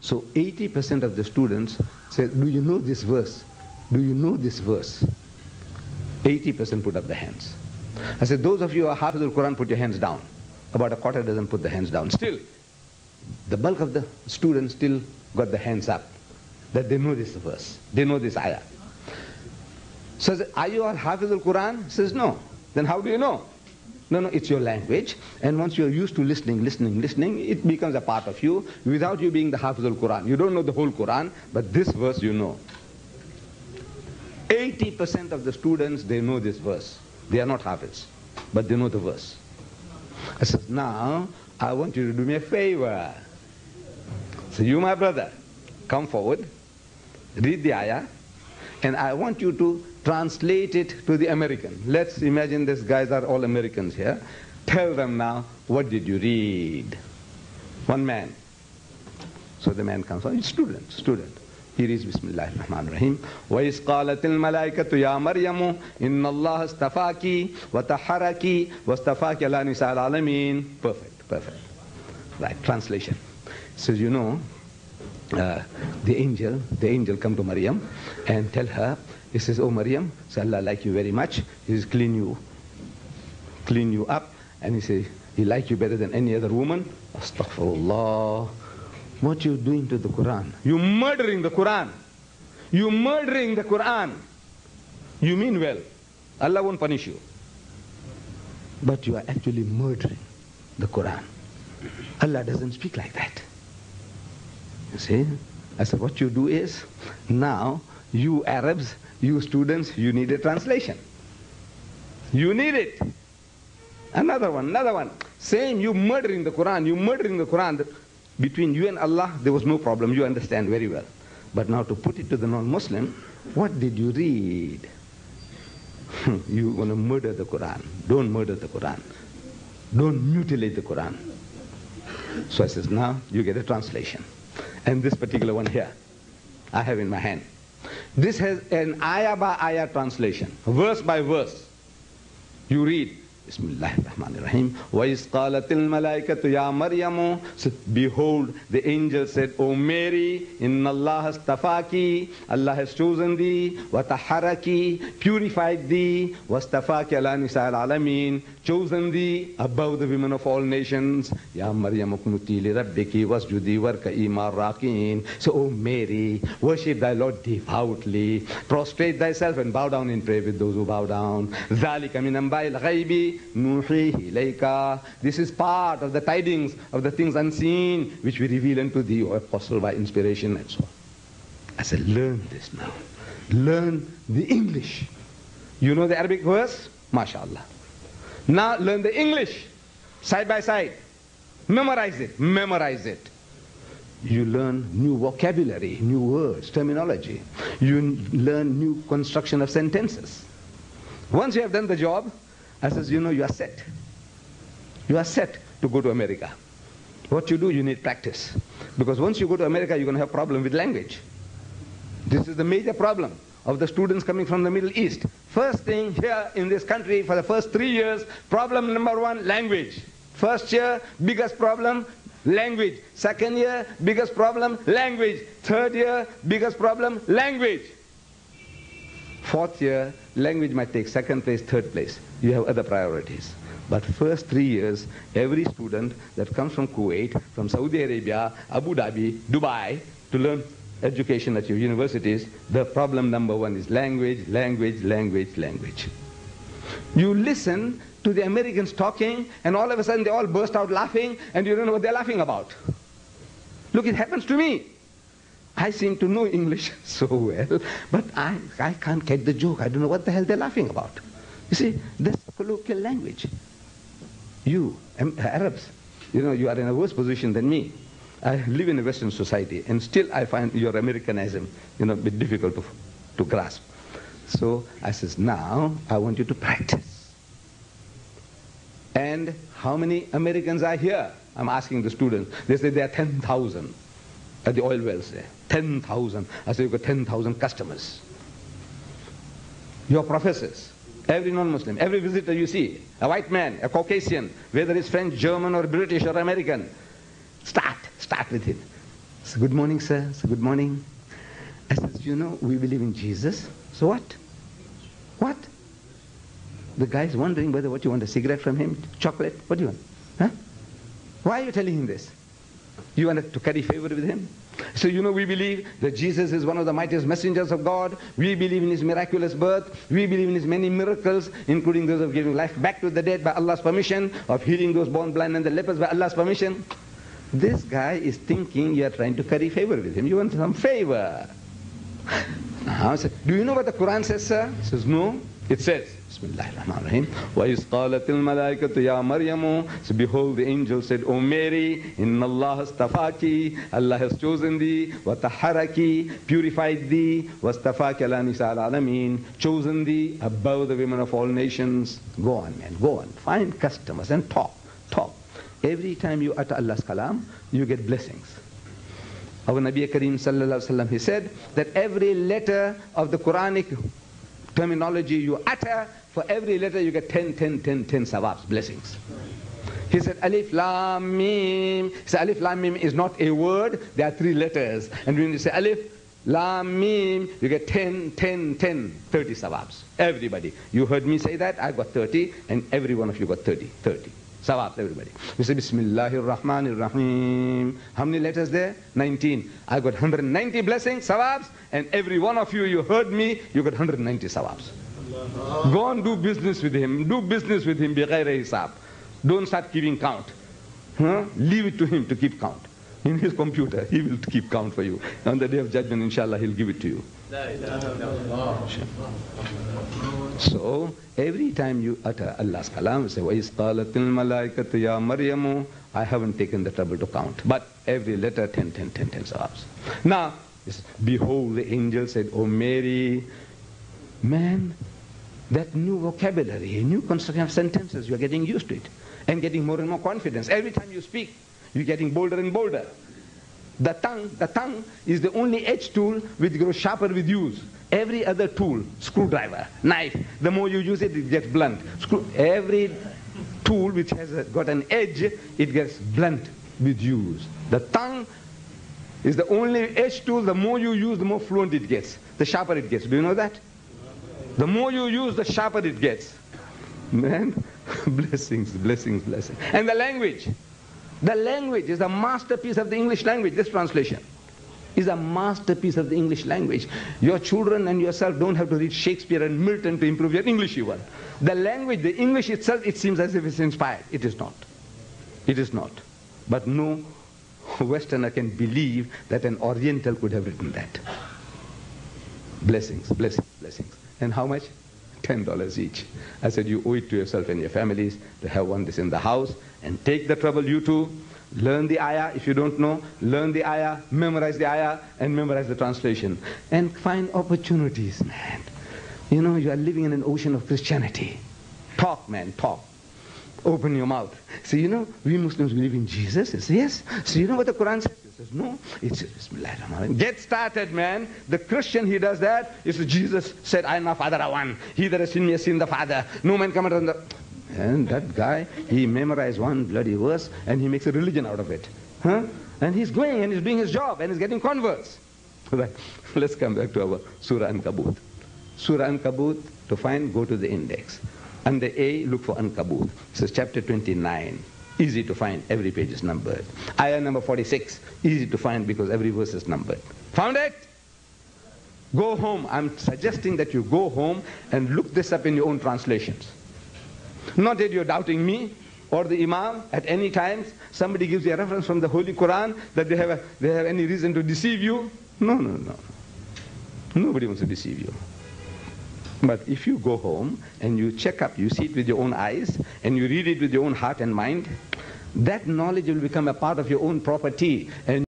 So 80% of the students said, do you know this verse? Do you know this verse? 80% put up the hands. I said, those of you who are Hafiz al-Quran, put your hands down. About a quarter dozen put the hands down. Still, the bulk of the students still got the hands up, that they know this verse, they know this ayah. So I said, are you all Hafiz al-Quran? He says, no. Then how do you know? No, it's your language, and once you're used to listening, it becomes a part of you, without you being the Hafiz al-Quran. You don't know the whole Quran, but this verse you know. 80% of the students, they know this verse. They are not Hafiz, but they know the verse. I said, now, I want you to do me a favor. So you, my brother, come forward, read the ayah, and I want you to translate it to the American. Let's imagine these guys are all Americans here. Tell them now, what did you read? One man. So the man comes, oh, student. He reads, Bismillahirrahmanirrahim. وَإِذْ قَالَتِ الْمَلَائِكَةُ يَا مَرْيَمُ إِنَّ اللَّهَ اسْتَفَاكِ وَطَهَّرَكِ وَاسْتَفَاكِ عَلَى نِسَاءِ الْعَالَمِينَ. Perfect. Right, translation. So you know, the angel come to Maryam and tell her, he says, oh Maryam, so Allah like you very much. He says, clean you up. And he says, he like you better than any other woman. Astaghfirullah. What you doing to the Quran? You murdering the Quran. You murdering the Quran. You mean well. Allah won't punish you. But you are actually murdering the Quran. Allah doesn't speak like that. You see? I said, what you do is, now, you Arabs, you students, you need a translation. You need it. Another one. Same, you murdering the Quran. Between you and Allah, there was no problem. You understand very well. But now to put it to the non-Muslim, what did you read? You want to murder the Quran. Don't murder the Quran. Don't mutilate the Quran. So I says, now you get a translation. And this particular one here, I have in my hand. This has an ayah by ayah translation, verse by verse. You read, Bismillahirrahmanirrahim. وَإِذْ قَالَتِ الْمَلَائِكَةُ يَا مَرْيَمُ. Behold, the angel said, O Mary, إِنَّ اللَّهَ اسْتَفَاكِ. Allah has chosen thee. وَطَهَّرَكِ. Purified thee. وَاسْتَفَاكِ عَلَى نِسَاءِ الْعَالَمِينَ. Chosen thee above the women of all nations. Ya Maryam uqnuti li rabbiki wasjudi warka'i ma'ar raki'in. So, O Mary, worship thy Lord devoutly. Prostrate thyself and bow down in prayer with those who bow down. ذَلِكَ مِنْ أَنْبَاءِ الْغَيْبِ نُوحِيهِ إِلَيْكَ. This is part of the tidings of the things unseen which we reveal unto thee, O Apostle, by inspiration and so on. I said, learn this now. Learn the English. You know the Arabic verse? MashaAllah. Now learn the English, side by side. Memorize it. You learn new vocabulary, new words, terminology. You learn new construction of sentences. Once you have done the job, I says, you know, you are set. You are set to go to America. What you do, you need practice. Because once you go to America, you're going to have a problem with language. This is the major problem of the students coming from the Middle East. First thing here in this country, for the first 3 years, problem number one, language. First year, biggest problem, language. Second year, biggest problem, language. Third year, biggest problem, language. Fourth year, language might take second place, third place. You have other priorities. But first 3 years, every student that comes from Kuwait, from Saudi Arabia, Abu Dhabi, Dubai, to learn education at your universities, the problem number one is language. You listen to the Americans talking, and all of a sudden they all burst out laughing, and you don't know what they're laughing about. Look, it happens to me. I seem to know English so well, but I can't get the joke. I don't know what the hell they're laughing about. You see, this colloquial language. You, Arabs, you know, you are in a worse position than me. I live in a Western society, and still I find your Americanism, you know, a bit difficult to grasp. So I says, now I want you to practice. And how many Americans are here? I'm asking the students. They say there are 10,000 at the oil wells there. 10,000. I say, you've got 10,000 customers. Your professors, every non-Muslim, every visitor you see, a white man, a Caucasian, whether it's French, German, or British, or American, start with him. So, good morning, sir. So, good morning. I said, you know, we believe in Jesus. So what? What? The guy's wondering whether what you want, a cigarette from him, chocolate, what do you want? Huh? Why are you telling him this? You want to curry favor with him? So you know, we believe that Jesus is one of the mightiest messengers of God. We believe in his miraculous birth. We believe in his many miracles, including those of giving life back to the dead by Allah's permission, of healing those born blind and the lepers by Allah's permission. This guy is thinking you are trying to curry favor with him. You want some favor. I said, do you know what the Quran says, sir? He says, no. It says, Bismillahirrahmanirrahim, وَإِذْ قَالَتِ الْمَلَائِكَةُ يَا مَرْيَمُ. So behold, the angel said, O Mary, إِنَّ اللَّهَ اسْتَفَاكِ, Allah has chosen thee, وَطَهَّرَكِ, purified thee, وَاسْتَفَاكَ عَلَى نِسَاءِ الْعَالَمِينَ, chosen thee above the women of all nations. Go on, man, go on. Find customers and talk. Every time you utter Allah's kalam, you get blessings. Our Nabi Kareem sallallahu alaihi wasallam, he said that every letter of the Quranic terminology you utter, for every letter you get 10 sawabs, blessings. He said Alif Lam Mim. He said Alif Lam Mim is not a word, there are 3 letters. And when you say Alif Lam Mim, you get 10, 30 sawabs. Everybody. You heard me say that, I got 30, and every one of you got 30. Sawabs, everybody. We say Bismillahir Rahmanir Rahim. How many letters there? 19. I got 190 blessings, sawabs, and every one of you, you heard me, you got 190 sawabs. Go and do business with him. Do business with him, bighayri hisab. Don't start keeping count. Leave it to him to keep count. In his computer, he will keep count for you. On the day of judgment, inshallah, he'll give it to you. So, every time you utter Allah's kalam, say, وَإِذْ قَالَتِ الْمَلَائِكَةُ يَا مَرْيَمُ. I haven't taken the trouble to count. But every letter, 10 sawabs. Now, behold, the angel said, O Mary, man, that new vocabulary, new construction of sentences, you're getting used to it. And getting more and more confidence. Every time you speak, you're getting bolder and bolder. The tongue is the only edge tool which grows sharper with use. Every other tool, screwdriver, knife, the more you use it, it gets blunt. Every tool which has got an edge, it gets blunt with use. The tongue is the only edge tool, the more you use, the more fluent it gets, the sharper it gets. Do you know that? The more you use, the sharper it gets. Man, blessings. And the language. The language is a masterpiece of the English language. This translation is a masterpiece of the English language. Your children and yourself don't have to read Shakespeare and Milton to improve your English even. The language, the English itself, it seems as if it's inspired. It is not. It is not. But no Westerner can believe that an Oriental could have written that. Blessings. And how much? $10 each. I said, you owe it to yourself and your families to have one this in the house, and take the trouble, you too. Learn the ayah. If you don't know, learn the ayah, memorize the ayah, and memorize the translation. And find opportunities, man. You know, you are living in an ocean of Christianity. Talk, man, talk. Open your mouth. So, you know, we Muslims believe in Jesus. He says, yes. So, you know what the Quran says? He says, no. It says, Bismillahirrahmanirrahim. Get started, man. The Christian, he does that. He says, Jesus said, I and my Father are one. He that has seen me has seen the Father. No man cometh on the... And that guy, he memorized one bloody verse, and he makes a religion out of it. And he's going, and he's doing his job, and he's getting converts. Right. Let's come back to our Surah Ankabut. Surah Ankabut, to find, go to the index. Under A, look for Ankabut. This is chapter 29. Easy to find, every page is numbered. Ayah number 46, easy to find because every verse is numbered. Found it? Go home. I'm suggesting that you go home and look this up in your own translations. Not that you're doubting me or the Imam at any time. Somebody gives you a reference from the Holy Quran that they have any reason to deceive you. No. Nobody wants to deceive you. But if you go home and you check up, you see it with your own eyes, and you read it with your own heart and mind, that knowledge will become a part of your own property. And